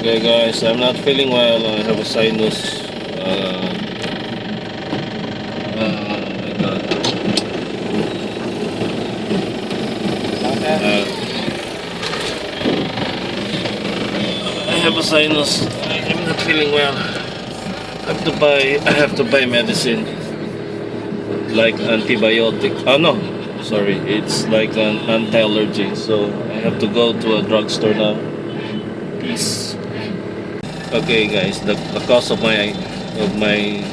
Okay guys, I'm not feeling well. I have a sinus. Oh my god. I have a sinus. I'm not feeling well. I have to buy medicine. Like antibiotic. Oh no, sorry. It's like an anti-allergy. So I have to go to a drugstore now. Peace. Okay guys, the cause of my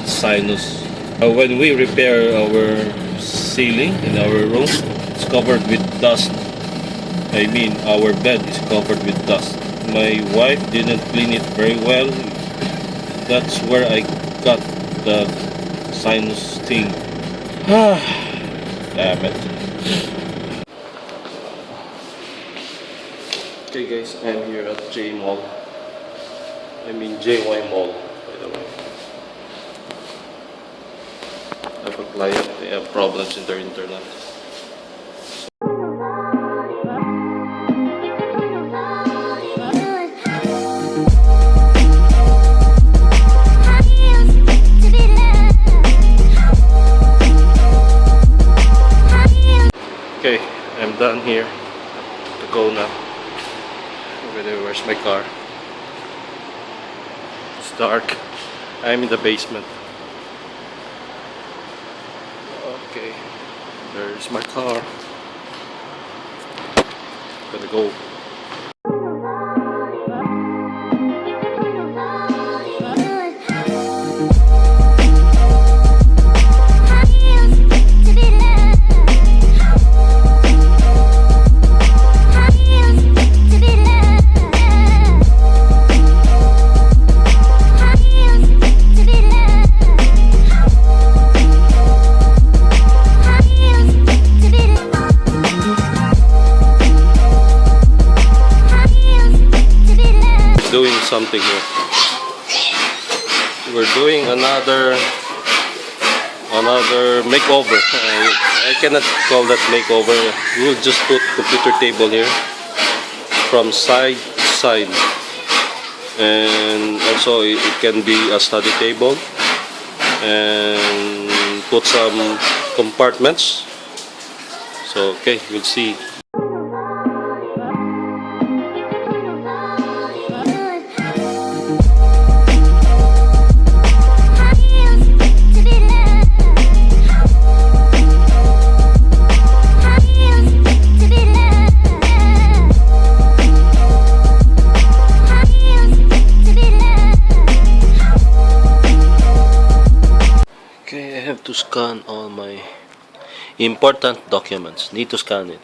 sinus. When we repair our ceiling in our room, it's covered with dust. I mean, our bed is covered with dust. My wife didn't clean it very well. That's where I got the sinus thing. Damn it. Okay guys, I'm here at J Mall. I mean JY Mall, by the way. I have a client, they have problems in their internet. Okay, I'm done here. To go now. Over there, where's my car? It's dark. I'm in the basement. Okay, there's my car. Gotta go. Doing something here. We're doing another makeover. I cannot call that makeover. We'll just put computer table here from side to side, and also it can be a study table, and put some compartments. So okay, we'll see. To scan all my important documents. Need to scan it.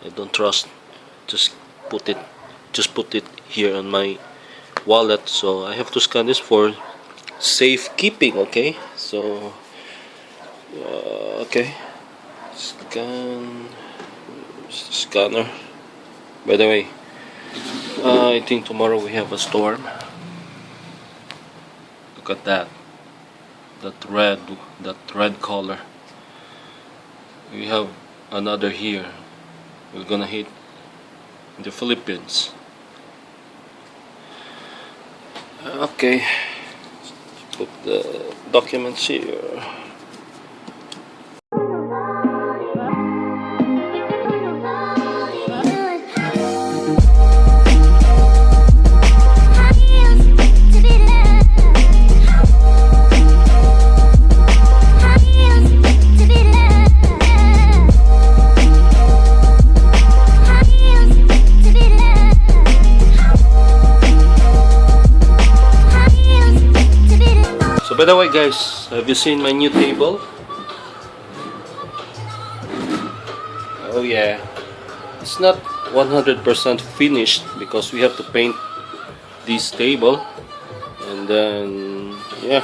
I don't trust. Just put it here on my wallet. So I have to scan this for safekeeping. Okay. So okay. Scanner. By the way, I think tomorrow we have a storm. Look at that. That red color. We have another here. We're gonna hit the Philippines. Okay, put the documents here. By the way guys, have you seen my new table? Oh yeah, it's not 100% finished because we have to paint this table, and then yeah.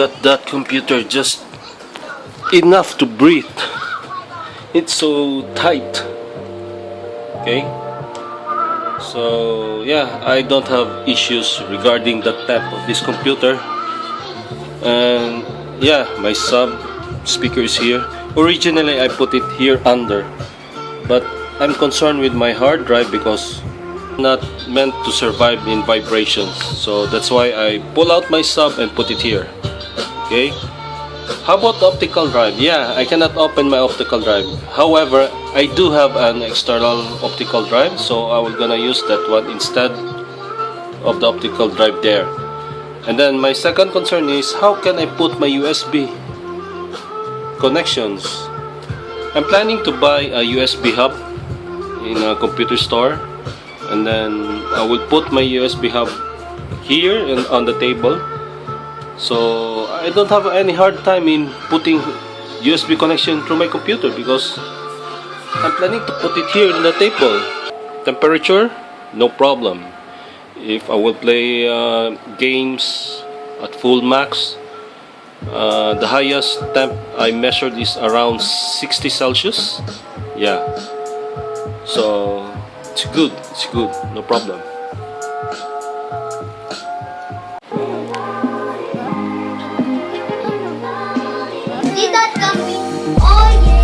at that computer, just enough to breathe. It's so tight. Okay, so yeah, I don't have issues regarding the temp of this computer. And yeah, my sub speaker is here. Originally I put it here under, but I'm concerned with my hard drive because not meant to survive in vibrations, so that's why I pull out my sub and put it here. Okay, how about the optical drive? Yeah, I cannot open my optical drive. However, I do have an external optical drive, so I will gonna use that one instead of the optical drive there. And then my second concern is, how can I put my USB connections? I'm planning to buy a USB hub in a computer store, and then I will put my USB hub here and on the table, so I don't have any hard time in putting USB connection through my computer because I'm planning to put it here on the table. Temperature, no problem. If I will play games at full max, the highest temp I measured is around 60 Celsius. Yeah, so it's good, no problem. See that coming? Oh yeah.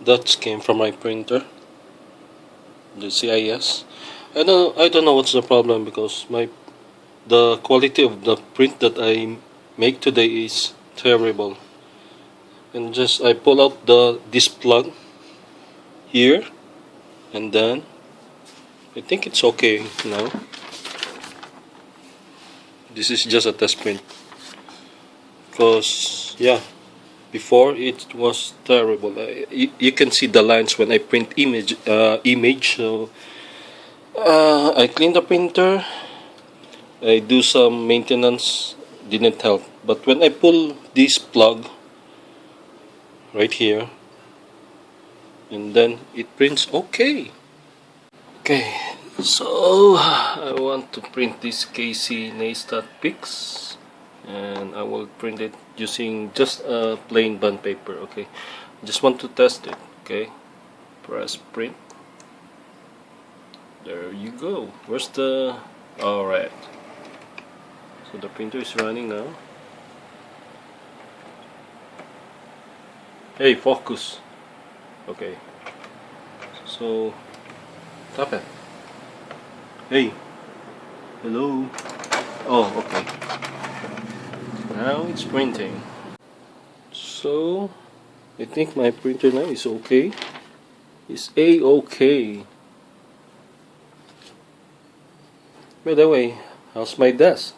That came from my printer, the CIS. I don't know what's the problem because the quality of the print that I make today is terrible. And just I pull out this plug here, and then I think it's okay now. This is just a test print because yeah, before it was terrible. You can see the lines when I print image. So I clean the printer, I do some maintenance, didn't help. But when I pull this plug right here, and then it prints okay. Okay, so I want to print this KC Neistat Pix, and I will print it using just a plain bond paper. Okay, just want to test it. Okay, press print. There you go. Where's the... Alright, so the printer is running now. Hey, focus. Okay, so tap it. Hey, hello. Oh, okay, now it's printing. So I think my printer now is okay. It's A-okay. By the way, how's my desk?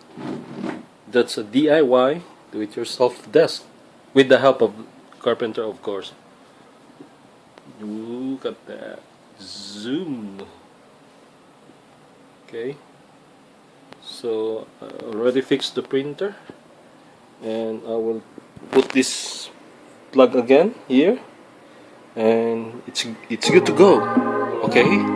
That's a DIY, do-it-yourself desk, with the help of carpenter, of course. Look at that. Zoom. Okay, so I already fixed the printer, and I will put this plug again here, and it's good to go. Okay.